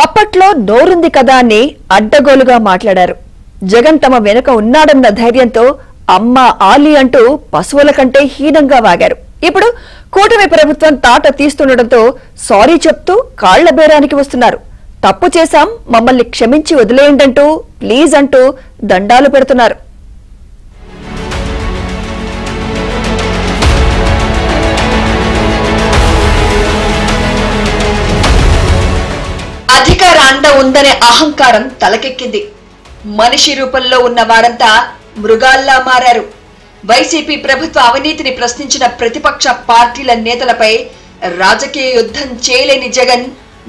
అప్పట్లో నోరుంది కదా అని అడ్డగోలుగా మాట్లాడారు. జగన్ తమ వెనుక ఉన్నాడన్న ధైర్యంతో అమ్మ ఆలి అంటూ పశువుల కంటే హీనంగా వాగారు. ఇప్పుడు కూటమి ప్రభుత్వం తాట తీస్తుండటంతో సారీ చెప్తూ కాళ్ల బేరానికి వస్తున్నారు. తప్పు చేశాం, మమ్మల్ని క్షమించి వదిలేయండంటూ ప్లీజ్ అంటూ దండాలు పెడుతున్నారు. అధికార అండ ఉందనే అహంకారం తలకెక్కింది. మనిషి రూపంలో ఉన్న వారంతా మృగాల్లా మారారు. వైసీపీ ప్రభుత్వ అవినీతిని ప్రశ్నించిన ప్రతిపక్ష పార్టీల నేతలపై రాజకీయ యుద్ధం చేయలేని జగన్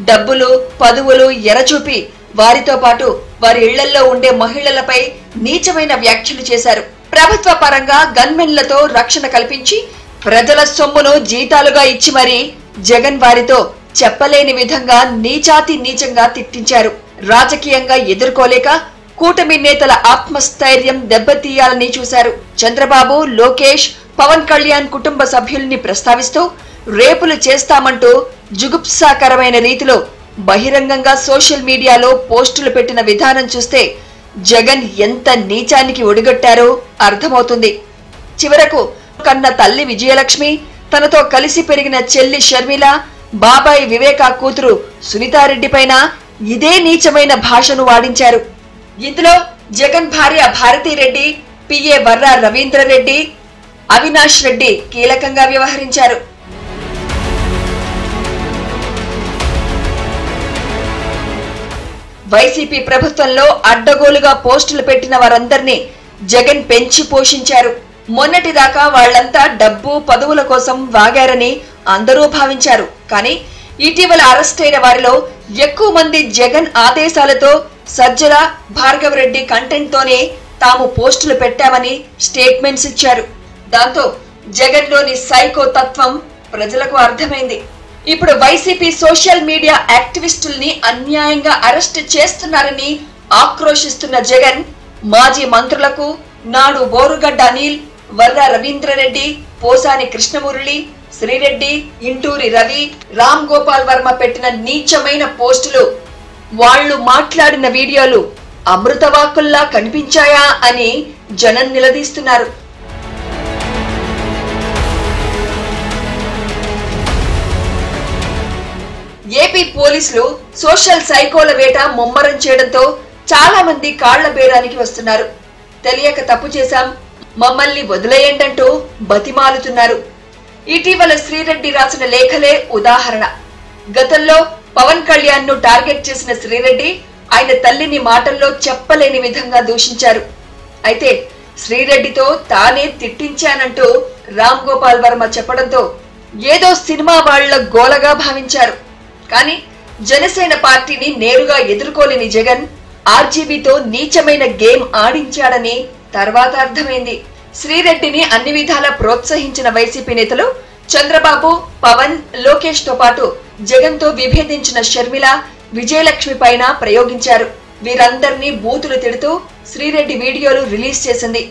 డబ్బులు పదవులు ఎరచూపి వారితో పాటు వారి ఇళ్లలో ఉండే మహిళలపై నీచమైన వ్యాఖ్యలు చేశారు. ప్రభుత్వ పరంగా గన్మెన్లతో రక్షణ కల్పించి ప్రజల సొమ్మును జీతాలుగా ఇచ్చి మరీ జగన్ వారితో చెప్పలేని విధంగా నీచాతి నీచంగా తిట్టించారు. రాజకీయంగా ఎదుర్కోలేక కూటమి నేతల ఆత్మస్థైర్యం దెబ్బతీయాలని చూశారు. చంద్రబాబు, లోకేష్, పవన్ కళ్యాణ్ కుటుంబ సభ్యుల్ని ప్రస్తావిస్తూ రేపులు చేస్తామంటూ జుగుప్సాకరమైన రీతిలో బహిరంగంగా సోషల్ మీడియాలో పోస్టులు పెట్టిన విధానం చూస్తే జగన్ ఎంత నీచానికి ఒడిగట్టారో అర్థమవుతుంది. చివరకు కన్న తల్లి విజయలక్ష్మి, తనతో కలిసి పెరిగిన చెల్లి షర్మిల, బాబాయ్ వివేకా కూతురు సునీతారెడ్డి పైన ఇదే నీచమైన భాషను వాడించారు. ఇందులో జగన్ భార్య భారతీరెడ్డి, పిఏ వర్రా రవీంద్రరెడ్డి, అవినాష్ రెడ్డి కీలకంగా వ్యవహరించారు. వైసీపీ ప్రభుత్వంలో అడ్డగోలుగా పోస్టులు పెట్టిన వారందరినీ జగన్ పెంచి పోషించారు. మొన్నటిదాకా వాళ్లంతా డబ్బు పదవుల కోసం వాగారని అందరూ భావించారు. కానీ ఇటీవల అరెస్ట్ అయిన వారిలో ఎక్కువ మంది జగన్ ఆదేశాలతో సజ్జల, భార్గవరెడ్డి కంటెంట్ తోనే తాము పోస్టులు పెట్టామని స్టేట్మెంట్స్ ఇచ్చారు. దాంతో జగన్ లోని సైకో తత్వం ప్రజలకు అర్థమైంది. ఇప్పుడు వైసీపీ సోషల్ మీడియా యాక్టివిస్టుల్ని అన్యాయంగా అరెస్ట్ చేస్తున్నారని ఆక్రోశిస్తున్న జగన్ మాజీ మంత్రులకు నాడు బోరుగడ్డ అనిల్, వర్రా రవీంద్రరెడ్డి, పోసాని కృష్ణమురళి, శ్రీరెడ్డి, ఇంటూరి రవి, రామ్ గోపాల్ వర్మ పెట్టిన నీచమైన పోస్టులు, వాళ్లు మాట్లాడిన వీడియోలు అమృతవాక్కుల్లా కనిపించాయా అని జనం నిలదీస్తున్నారు. ఏపీ పోలీసులు సోషల్ సైకోల వేట ముమ్మరం చేయడంతో చాలా మంది కాళ్ల బేరానికి వస్తున్నారు. తెలియక తప్పు చేశాం, మమ్మల్ని వదిలేయండంటూ బతిమాలుతున్నారు. ఇటీవల శ్రీరెడ్డి రాసిన లేఖలే ఉదాహరణ. గతంలో పవన్ కళ్యాణ్ ను టార్గెట్ చేసిన శ్రీరెడ్డి ఆయన తల్లిని మాటల్లో చెప్పలేని విధంగా దూషించారు. అయితే శ్రీరెడ్డితో తానే తిట్టించానంటూ రామ్ గోపాల్ వర్మ చెప్పడంతో ఏదో సినిమా వాళ్ల గోలగా భావించారు. కానీ జనసేన పార్టీని నేరుగా ఎదుర్కోలేని జగన్ ఆర్జీబీతో నీచమైన గేమ్ ఆడించాడని తర్వాత అర్థమైంది. శ్రీరెడ్డిని అన్ని విధాలా ప్రోత్సహించిన వైసీపీ నేతలు చంద్రబాబు, పవన్, లోకేష్ తో పాటు జగన్ తో విభేదించిన షర్మిల, విజయలక్ష్మి పైన ప్రయోగించారు. వీరందరినీ బూతులు తిడుతూ శ్రీరెడ్డి వీడియోలు రిలీజ్ చేసింది.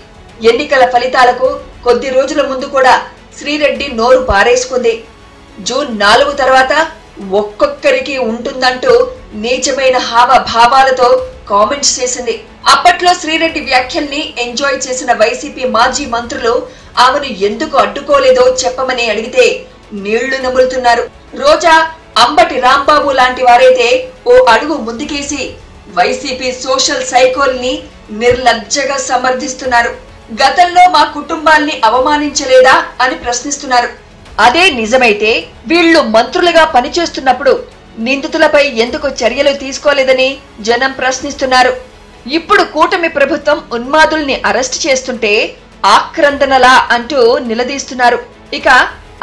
ఎన్నికల ఫలితాలకు కొద్ది రోజుల ముందు కూడా శ్రీరెడ్డి నోరు పారేసుకుంది. జూన్ 4 తర్వాత ఒక్కొక్కరికి ఉంటుందంటూ నీచమైన హావభావాలతో కామెంట్స్ చేసింది. అప్పట్లో శ్రీరెడ్డి వ్యాఖ్యల్ని ఎంజాయ్ చేసిన వైసీపీ మాజీ మంత్రులు ఆమెను ఎందుకు అడ్డుకోలేదో చెప్పమని అడిగితే నీళ్లు నములుతున్నారు. రోజా, అంబటి రాంబాబు లాంటి వారైతే ఓ అడుగు ముందుకేసి వైసీపీ సోషల్ సైకోల్ని నిర్లజ్జగా సమర్థిస్తున్నారు. గతంలో మా కుటుంబాల్ని అవమానించలేదా అని ప్రశ్నిస్తున్నారు. అదే నిజమైతే వీళ్లు మంత్రులుగా పనిచేస్తున్నప్పుడు నిందితులపై ఎందుకు చర్యలు తీసుకోలేదని జనం ప్రశ్నిస్తున్నారు. ఇప్పుడు కూటమి ప్రభుత్వం ఉన్మాదుల్ని అరెస్ట్ చేస్తుంటే ఆక్రందనలా అంటూ నిలదీస్తున్నారు. ఇక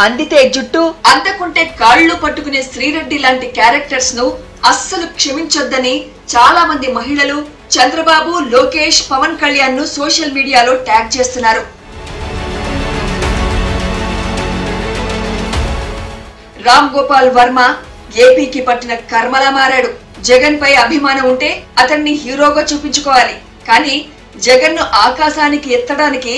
అందితే జుట్టు, అందకుంటే కాళ్లు పట్టుకునే శ్రీరెడ్డి లాంటి క్యారెక్టర్స్ ను అస్సలు క్షమించొద్దని చాలా మంది మహిళలు చంద్రబాబు, లోకేష్, పవన్ కళ్యాణ్ ను సోషల్ మీడియాలో ట్యాగ్ చేస్తున్నారు. రామ్ గోపాల్ వర్మ ఏపీకి పట్టిన కర్మలా మారాడు. జగన్ పై అభిమానం ఉంటే అతన్ని హీరోగా చూపించుకోవాలి. కానీ జగన్ ను ఆకాశానికి ఎత్తడానికి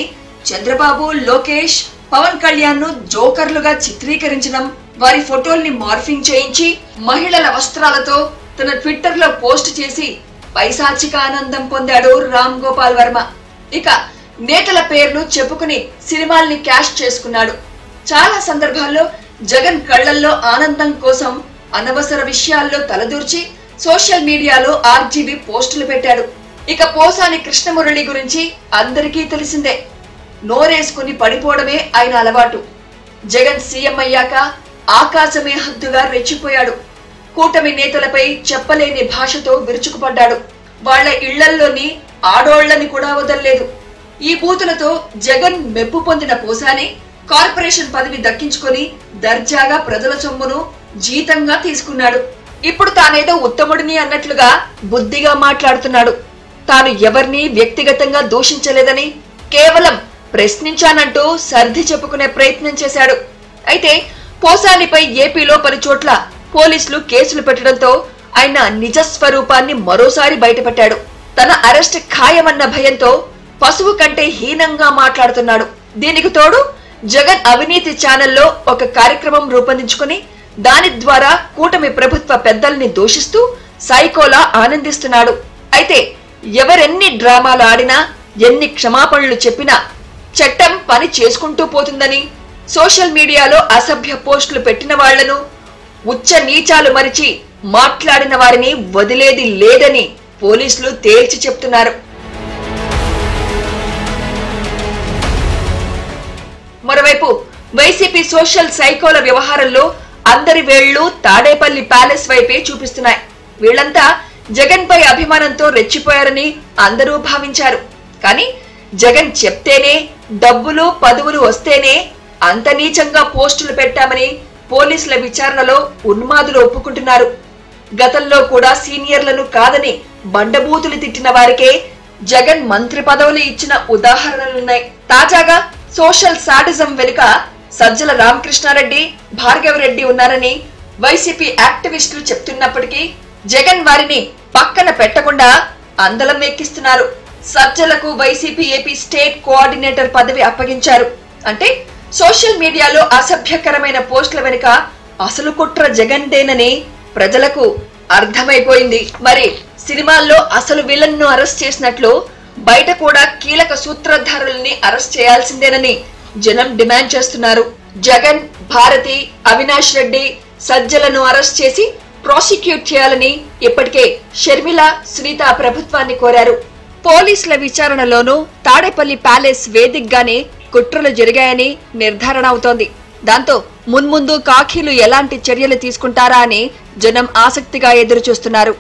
చంద్రబాబు, లోకేష్, పవన్ కళ్యాణ్ ను జోకర్లుగా చిత్రీకరించడం, వారి ఫోటోల్ని మార్ఫింగ్ చేయించి మహిళల వస్త్రాలతో తన ట్విట్టర్ లో పోస్ట్ చేసి పైశాచిక ఆనందం పొందాడు రామ్ గోపాల్ వర్మ. ఇక నేతల పేర్లు చెప్పుకుని సినిమాల్ని క్యాష్ చేసుకున్నాడు. చాలా సందర్భాల్లో జగన్ కళ్లల్లో ఆనందం కోసం అనవసర విషయాల్లో తలదూర్చి సోషల్ మీడియాలో ఆర్జీబీ పోస్టులు పెట్టాడు. ఇక పోసాని కృష్ణమురళి గురించి అందరికీ తెలిసిందే. నోరేసుకుని పడిపోవడమే ఆయన అలవాటు. జగన్ సీఎం అయ్యాక ఆకాశమే హద్దుగా రెచ్చిపోయాడు. కూటమి నేతలపై చెప్పలేని భాషతో విరుచుకుపడ్డాడు. వాళ్ల ఇళ్లల్లోని ఆడోళ్లని కూడా వదల్లేదు. ఈ బూతులతో జగన్ మెప్పు పొందిన పోసాని కార్పొరేషన్ పదవి దక్కించుకొని దర్జాగా ప్రజల సొమ్మును జీతంగా తీసుకున్నాడు. ఇప్పుడు తానేదో ఉత్తముడిని అన్నట్లుగా బుద్ధిగా మాట్లాడుతున్నాడు. తాను ఎవరిని వ్యక్తిగతంగా దూషించలేదని, కేవలం ప్రశ్నించానంటూ సర్ది చెప్పుకునే ప్రయత్నం చేశాడు. అయితే పోసానిపై ఏపీలో పలు చోట్ల పోలీసులు కేసులు పెట్టడంతో ఆయన నిజస్వరూపాన్ని మరోసారి బయటపెట్టాడు. తన అరెస్ట్ ఖాయమన్న భయంతో పశువు కంటే హీనంగా మాట్లాడుతున్నాడు. దీనికి తోడు జగన్ అవినీతి ఛానల్లో ఒక కార్యక్రమం రూపొందించుకుని దాని ద్వారా కూటమి ప్రభుత్వ పెద్దల్ని దూషిస్తూ సైకోలా ఆనందిస్తున్నాడు. అయితే ఎవరెన్ని డ్రామాలు ఆడినా, ఎన్ని క్షమాపణలు చెప్పినా చట్టం పని చేసుకుంటూ పోతుందని, సోషల్ మీడియాలో అసభ్య పోస్టులు పెట్టిన వాళ్లను, ఉచ్చ నీచాలు మరిచి మాట్లాడిన వారిని వదిలేది లేదని పోలీసులు తేల్చి చెప్తున్నారు. మరోవైపు వైసీపీ సోషల్ సైకోల వ్యవహారంలో అందరి వేళ్లు తాడేపల్లి ప్యాలెస్ వైపే చూపిస్తున్నాయి. వీళ్లంతా జగన్ పై అభిమానంతో రెచ్చిపోయారని అందరూ భావించారు. కానీ జగన్ చెప్తేనే, డబ్బులు పదవులు వస్తేనే అంత నీచంగా పోస్టులు పెట్టామని పోలీసుల విచారణలో ఉన్మాదులు ఒప్పుకుంటున్నారు. గతంలో కూడా సీనియర్లను కాదని బండబూతులు తిట్టిన వారికే జగన్ మంత్రి పదవులు ఇచ్చిన ఉదాహరణలున్నాయి. తాజాగా సోషల్ సాడిజం వెనుక సజ్జల రామకృష్ణారెడ్డి, భార్గవరెడ్డి ఉన్నారని వైసీపీ యాక్టివిస్టులు చెప్తున్నప్పటికీ జగన్ వారిని పక్కన పెట్టకుండా అందలం ఎక్కిస్తున్నారు. సజ్జలకు వైసీపీ ఏపీ స్టేట్ కోఆర్డినేటర్ పదవి అప్పగించారు. అంటే సోషల్ మీడియాలో అసభ్యకరమైన పోస్టుల వెనుక అసలు కుట్ర జగన్దేనని ప్రజలకు అర్థమైపోయింది. మరి సినిమాల్లో అసలు విలన్ ను అరెస్ట్ చేసినట్లు బయట కూడా కీలక సూత్రధారుల్ని అరెస్ట్ చేయాల్సిందేనని జనం డిమాండ్ చేస్తున్నారు. జగన్, భారతి, అవినాష్ రెడ్డి, సజ్జలను అరెస్ట్ చేసి ప్రాసిక్యూట్ చేయాలని ఇప్పటికే షర్మిల, సునీత ప్రభుత్వాన్ని కోరారు. పోలీసుల విచారణలోనూ తాడేపల్లి ప్యాలెస్ వేదికగానే కుట్రలు జరిగాయని నిర్ధారణ అవుతోంది. దాంతో మున్ముందు కాకీలు ఎలాంటి చర్యలు తీసుకుంటారా అని జనం ఆసక్తిగా ఎదురుచూస్తున్నారు.